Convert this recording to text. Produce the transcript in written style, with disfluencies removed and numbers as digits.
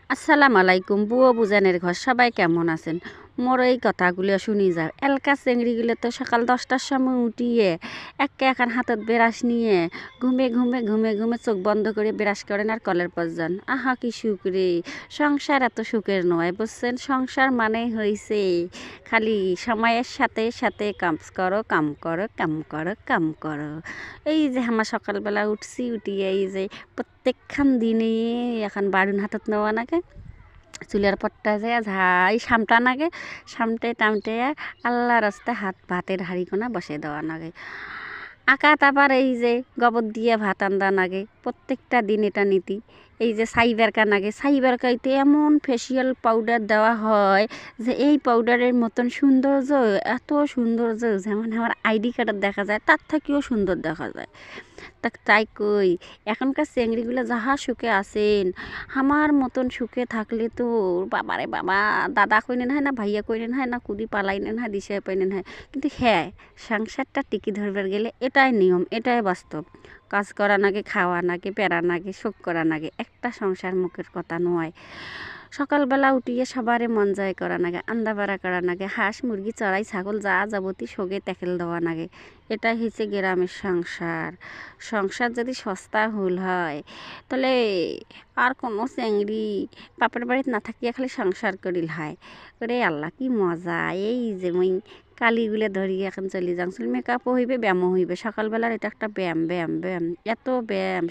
আসসালামু আলাইকুম বুয়ো বুজানের ঘর সবাই কেমন আছেন? মোর এই কথাগুলো শুনি যাও। এলকা চেংড়িগুলো তো সকাল 10টার সময় উঠিয়ে এখন হাতত ব্রাশ নিয়ে ঘুমে চোখ বন্ধ করে ব্রাশ করেন আর কলের পর যান। আহা কি সুখ রে! সংসার এত সুখের নয় বুঝছেন। সংসার মানে হইছে খালি সময়ের সাথে সাথে কাম করো। এই যে আমার সকালবেলা উঠিয়ে এই যে প্রত্যেকখান দিনে এখন বাড়ুন হাতত নেওয়া নাগে চুলের পট্টা যায় ঝাই সামটা নাগে সামটে আল্লাহ রাস্তায় ভাতের হাঁড়ি কোনা বসে দেওয়া নাগে আকাত আবার এই যে গোবর দিয়ে ভাত আন্দা নাগে প্রত্যেকটা দিন এটা নীতি। এই যে সাইবারকা নাগে সাইবারকাইতে এমন ফেসিয়াল পাউডার দেওয়া হয় যে এই পাউডারের মতন সৌন্দর্য, এত সৌন্দর্য যেমন আমার আইডি কার্ডে দেখা যায় তার থেকেও সুন্দর দেখা যায়। তাই কই এখনকার চেংড়িগুলো যাহা সুখে আছেন আমার মতন সুখে থাকলে তো বাবারে বাবা, দাদা কইনেন হয় না ভাইয়া কইনেন হয় না কুদি পালাইনেন হয় দিশায় পাইনেন হয়। কিন্তু হ্যাঁ, সংসারটা টিকি ধরবার গেলে এটাই নিয়ম, এটাই বাস্তব। কাজ করা নাগে, খাওয়া নাগে, পেরা নাগে, শোক করা নাগে, একটা সংসার মুখের কথা নয়। সকালবেলা উঠিয়ে সবারে মন জয় করা নাগে, আন্দা বাড়া করা নাগে, হাঁস মুরগি চড়াই ছাগল যা যাবতীয় সগে তেকেল দেওয়া নাগে। এটাই হচ্ছে গ্রামের সংসার। সংসার যদি সস্তা হুল হয় তাহলে আর কোনো চেংড়ি বাপের বাড়িতে না থাকিয়া খালি সংসার করিল হয়। ওরে আল্লাহ কি মজা! এই যে মুই কালিগুলো ধরি এখন চলি যাচ্ছিল, মেকআপও হইবে ব্যায়ামও হইবে। সকালবেলার এটা একটা ব্যায়াম, এত ব্যায়াম।